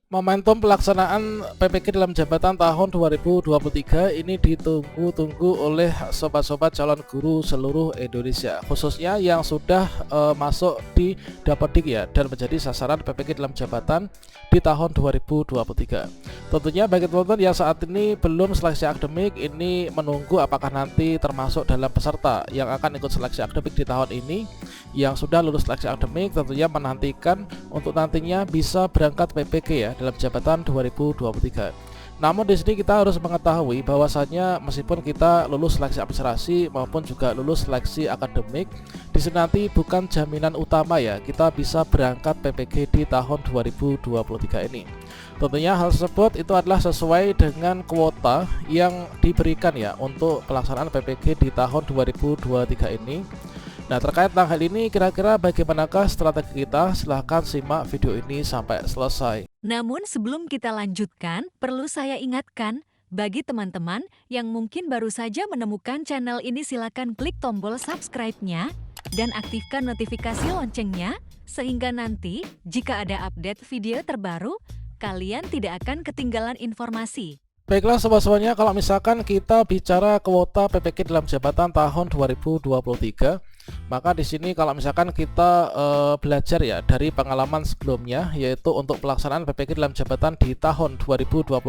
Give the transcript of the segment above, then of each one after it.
Momentum pelaksanaan PPK dalam jabatan tahun 2023 ini ditunggu-tunggu oleh sobat-sobat calon guru seluruh Indonesia, khususnya yang sudah masuk di Dapodik ya dan menjadi sasaran PPK dalam jabatan di tahun 2023. Tentunya bagi teman-teman yang saat ini belum seleksi akademik, ini menunggu apakah nanti termasuk dalam peserta yang akan ikut seleksi akademik di tahun ini. Yang sudah lulus seleksi akademik tentunya menantikan untuk nantinya bisa berangkat PPK ya dalam jabatan 2023. Namun di sini kita harus mengetahui bahwasanya meskipun kita lulus seleksi administrasi maupun juga lulus seleksi akademik, di sini nanti bukan jaminan utama ya kita bisa berangkat PPK di tahun 2023 ini. Tentunya hal tersebut itu adalah sesuai dengan kuota yang diberikan ya untuk pelaksanaan PPK di tahun 2023 ini. Nah, terkait tentang hal ini, kira-kira bagaimanakah strategi kita? Silahkan simak video ini sampai selesai. Namun sebelum kita lanjutkan, perlu saya ingatkan, bagi teman-teman yang mungkin baru saja menemukan channel ini, silakan klik tombol subscribe-nya dan aktifkan notifikasi loncengnya, sehingga nanti jika ada update video terbaru, kalian tidak akan ketinggalan informasi. Baiklah sobat-sobatnya, kalau misalkan kita bicara kuota PPK dalam jabatan tahun 2023, maka di sini kalau misalkan kita belajar ya dari pengalaman sebelumnya, yaitu untuk pelaksanaan PPK dalam jabatan di tahun 2022,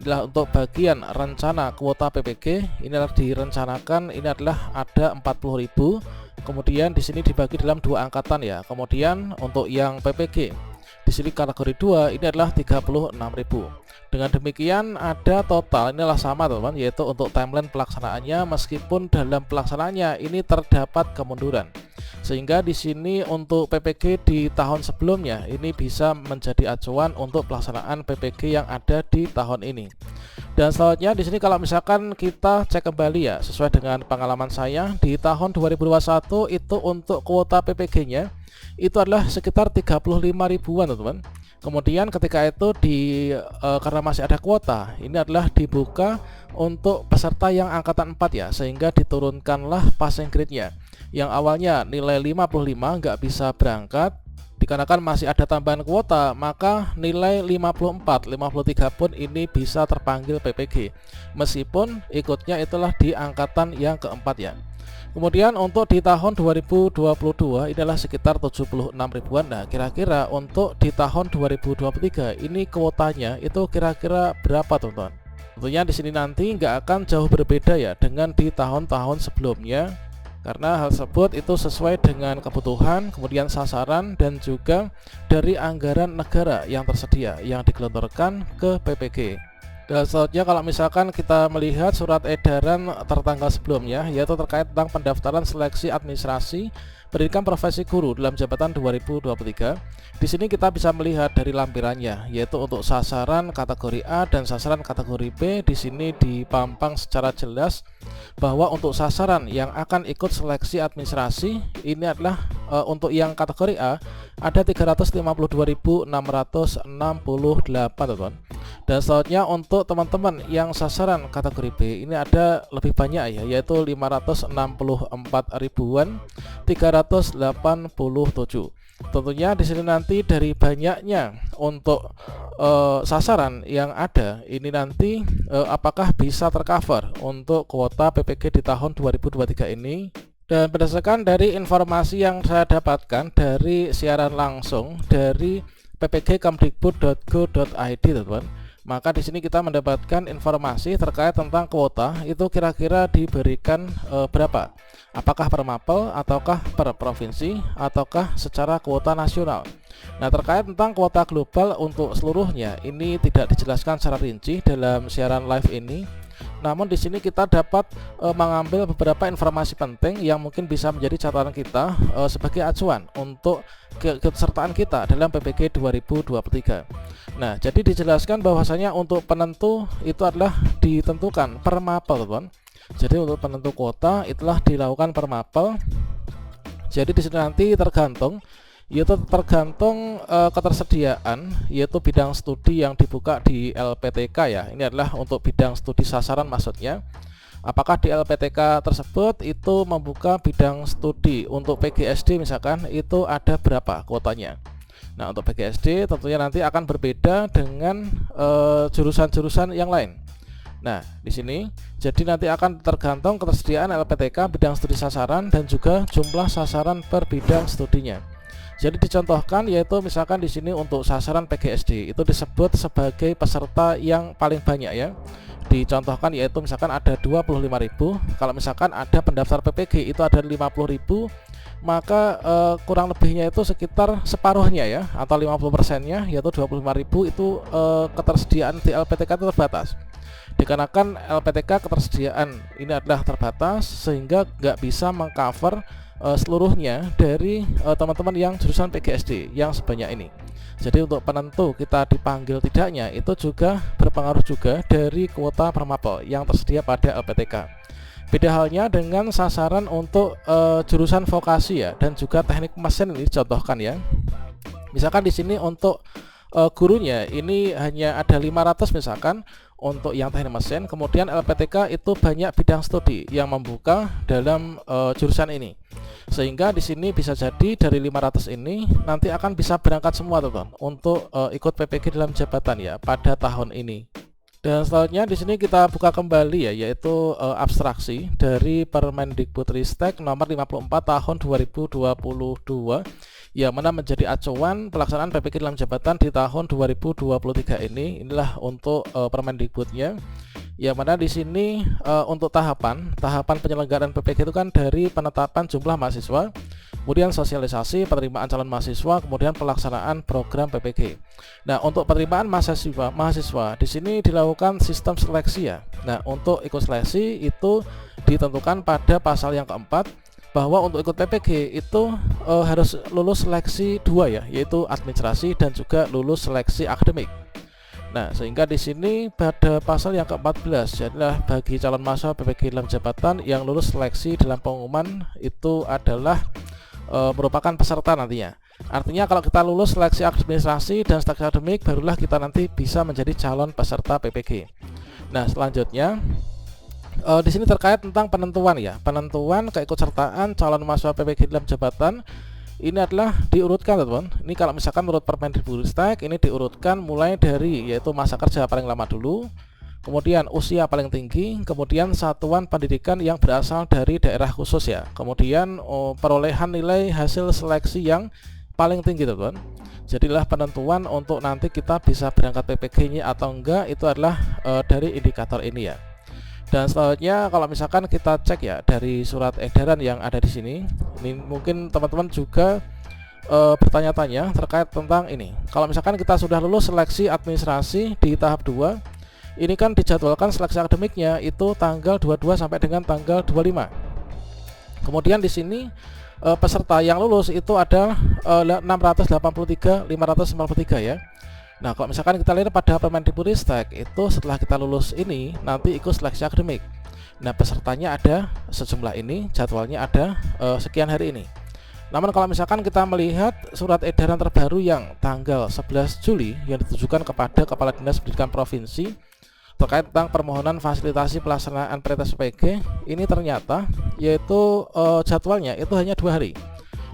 inilah untuk bagian rencana kuota PPK. Ini adalah direncanakan, ini adalah ada 40.000. Kemudian di sini dibagi dalam dua angkatan ya. Kemudian untuk yang PPG di sini kategori 2 ini adalah 36.000. Dengan demikian ada total, inilah sama teman-teman, yaitu untuk timeline pelaksanaannya meskipun dalam pelaksanaannya ini terdapat kemunduran. Sehingga di sini untuk PPG di tahun sebelumnya ini bisa menjadi acuan untuk pelaksanaan PPG yang ada di tahun ini. Dan selanjutnya di sini kalau misalkan kita cek kembali ya, sesuai dengan pengalaman saya di tahun 2021 itu untuk kuota PPG-nya itu adalah sekitar 35 ribuan teman-teman. Kemudian ketika itu karena masih ada kuota, ini adalah dibuka untuk peserta yang angkatan 4 ya, sehingga diturunkanlah passing grade-nya. Yang awalnya nilai 55 nggak bisa berangkat, dikarenakan masih ada tambahan kuota, maka nilai 54, 53 pun ini bisa terpanggil PPG, meskipun ikutnya itulah di angkatan yang keempat ya. Kemudian untuk di tahun 2022 ini adalah sekitar 76 ribuan. Nah, kira-kira untuk di tahun 2023 ini kuotanya itu kira-kira berapa teman-teman? Tentunya di sini nanti nggak akan jauh berbeda ya dengan di tahun-tahun sebelumnya, karena hal tersebut itu sesuai dengan kebutuhan, kemudian sasaran, dan juga dari anggaran negara yang tersedia yang digelontorkan ke PPG. Dan selanjutnya kalau misalkan kita melihat surat edaran tertanggal sebelumnya, yaitu terkait tentang pendaftaran seleksi administrasi pendidikan profesi guru dalam jabatan 2023. Di sini kita bisa melihat dari lampirannya, yaitu untuk sasaran kategori A dan sasaran kategori B. Di sini dipampang secara jelas bahwa untuk sasaran yang akan ikut seleksi administrasi ini adalah untuk yang kategori A ada 352.668 teman. Dan selanjutnya untuk teman-teman yang sasaran kategori B ini ada lebih banyak ya, yaitu 564.387. Tentunya di sini nanti dari banyaknya untuk sasaran yang ada ini nanti apakah bisa tercover untuk kuota PPG di tahun 2023 ini. Dan berdasarkan dari informasi yang saya dapatkan dari siaran langsung dari ppg.kemdikbud.go.id teman-teman, maka di sini kita mendapatkan informasi terkait tentang kuota itu kira-kira diberikan berapa, apakah per mapel ataukah per provinsi ataukah secara kuota nasional. Nah, terkait tentang kuota global untuk seluruhnya ini tidak dijelaskan secara rinci dalam siaran live ini. Namun di sini kita dapat mengambil beberapa informasi penting yang mungkin bisa menjadi catatan kita sebagai acuan untuk keikutsertaan kita dalam PPG 2023. Nah, jadi dijelaskan bahwasanya untuk penentu itu adalah ditentukan per mapel, teman. Jadi untuk penentu kuota itulah dilakukan per mapel. Jadi di sini nanti tergantung ketersediaan, yaitu bidang studi yang dibuka di LPTK ya. Ini adalah untuk bidang studi sasaran maksudnya. Apakah di LPTK tersebut itu membuka bidang studi untuk PGSD misalkan itu ada berapa kuotanya. Nah, untuk PGSD tentunya nanti akan berbeda dengan jurusan-jurusan yang lain. Nah, di sini jadi nanti akan tergantung ketersediaan LPTK bidang studi sasaran dan juga jumlah sasaran per bidang studinya. Jadi dicontohkan yaitu misalkan di sini untuk sasaran PGSD itu disebut sebagai peserta yang paling banyak ya. Dicontohkan yaitu misalkan ada 25.000, kalau misalkan ada pendaftar PPG itu ada 50.000, maka kurang lebihnya itu sekitar separuhnya ya, atau 50%-nya yaitu 25.000 itu ketersediaan di LPTK itu terbatas. Dikarenakan LPTK ketersediaan ini adalah terbatas sehingga nggak bisa mengcover seluruhnya dari teman-teman yang jurusan PGSD yang sebanyak ini. Jadi untuk penentu kita dipanggil tidaknya itu juga berpengaruh juga dari kuota per mapel yang tersedia pada LPTK. Beda halnya dengan sasaran untuk jurusan vokasi ya, dan juga teknik mesin ini contohkan ya. Misalkan di sini untuk gurunya ini hanya ada 500 misalkan untuk yang teknik mesin, kemudian LPTK itu banyak bidang studi yang membuka dalam jurusan ini. Sehingga di sini bisa jadi dari 500 ini nanti akan bisa berangkat semua teman-teman untuk ikut PPG dalam jabatan ya pada tahun ini. Dan selanjutnya di sini kita buka kembali ya, yaitu abstraksi dari Permendikbudristek nomor 54 tahun 2022 yang mana menjadi acuan pelaksanaan PPG dalam jabatan di tahun 2023 ini. Inilah untuk Permendikbudnya. Yang mana di sini untuk tahapan penyelenggaraan PPG itu kan dari penetapan jumlah mahasiswa, kemudian sosialisasi penerimaan calon mahasiswa, kemudian pelaksanaan program PPG. Nah, untuk penerimaan mahasiswa di sini dilakukan sistem seleksi ya. Nah, untuk ikut seleksi itu ditentukan pada pasal yang keempat, bahwa untuk ikut PPG itu harus lulus seleksi 2 ya, yaitu administrasi dan juga lulus seleksi akademik. Nah, sehingga di sini pada pasal yang ke-14 adalah bagi calon mahasiswa PPG dalam jabatan yang lulus seleksi dalam pengumuman itu adalah merupakan peserta nantinya. Artinya kalau kita lulus seleksi administrasi dan seleksi akademik, barulah kita nanti bisa menjadi calon peserta PPG. Nah, selanjutnya di sini terkait tentang penentuan ya, penentuan keikutsertaan calon mahasiswa PPG dalam jabatan. Ini adalah diurutkan teman-teman. Ini kalau misalkan menurut Permendikbudristek ini diurutkan mulai dari yaitu masa kerja paling lama dulu, kemudian usia paling tinggi, kemudian satuan pendidikan yang berasal dari daerah khusus ya, kemudian perolehan nilai hasil seleksi yang paling tinggi teman-teman. Jadilah penentuan untuk nanti kita bisa berangkat PPG-nya atau enggak itu adalah dari indikator ini ya. Dan selanjutnya kalau misalkan kita cek ya dari surat edaran yang ada di sini, ini mungkin teman-teman juga bertanya-tanya terkait tentang ini. Kalau misalkan kita sudah lulus seleksi administrasi di tahap 2, ini kan dijadwalkan seleksi akademiknya itu tanggal 22 sampai dengan tanggal 25. Kemudian di sini peserta yang lulus itu ada 593 ya. Nah, kalau misalkan kita lihat pada Permendikbudristek itu setelah kita lulus ini nanti ikut seleksi akademik. Nah, pesertanya ada sejumlah ini, jadwalnya ada sekian hari ini. Namun kalau misalkan kita melihat surat edaran terbaru yang tanggal 11 Juli yang ditujukan kepada Kepala Dinas Pendidikan Provinsi terkait tentang permohonan fasilitasi pelaksanaan prioritas PPG, ini ternyata yaitu jadwalnya itu hanya 2 hari.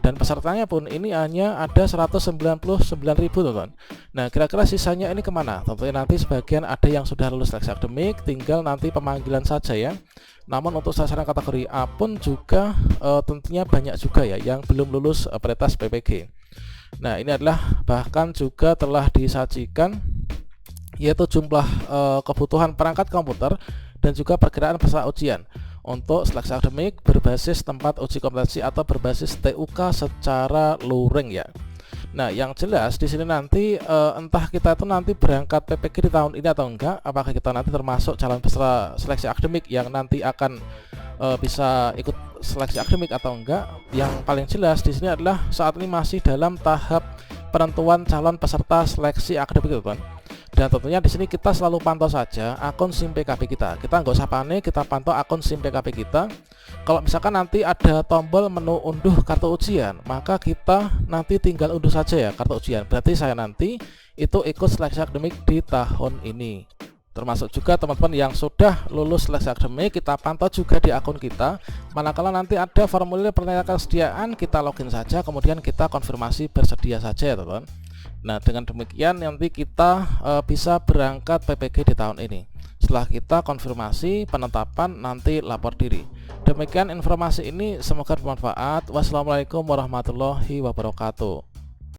Dan pesertanya pun ini hanya ada 199.000 teman-teman. Nah, kira-kira sisanya ini kemana? Tentunya nanti sebagian ada yang sudah lulus seleksi akademik, tinggal nanti pemanggilan saja ya. Namun untuk sasaran kategori A pun juga tentunya banyak juga ya yang belum lulus prioritas PPG. Nah, ini adalah bahkan juga telah disajikan yaitu jumlah kebutuhan perangkat komputer dan juga perkiraan peserta ujian untuk seleksi akademik berbasis tempat uji kompetensi atau berbasis TUK secara luring ya. Nah, yang jelas di sini nanti entah kita itu nanti berangkat PPG di tahun ini atau enggak, apakah kita nanti termasuk calon peserta seleksi akademik yang nanti akan bisa ikut seleksi akademik atau enggak, yang paling jelas di sini adalah saat ini masih dalam tahap penentuan calon peserta seleksi akademik teman. Dan tentunya di sini kita selalu pantau saja akun SIM PKB kita. Kita nggak usah panik, kita pantau akun SIM PKB kita. Kalau misalkan nanti ada tombol menu unduh kartu ujian, maka kita nanti tinggal unduh saja ya kartu ujian. Berarti saya nanti itu ikut seleksi akademik di tahun ini. Termasuk juga teman-teman yang sudah lulus seleksi akademik, kita pantau juga di akun kita. Manakala nanti ada formulir pertanyaan kesediaan, kita login saja, kemudian kita konfirmasi bersedia saja ya teman-teman. Nah, dengan demikian nanti kita bisa berangkat PPG di tahun ini. Setelah kita konfirmasi penetapan, nanti lapor diri. Demikian informasi ini, semoga bermanfaat. Wassalamualaikum warahmatullahi wabarakatuh.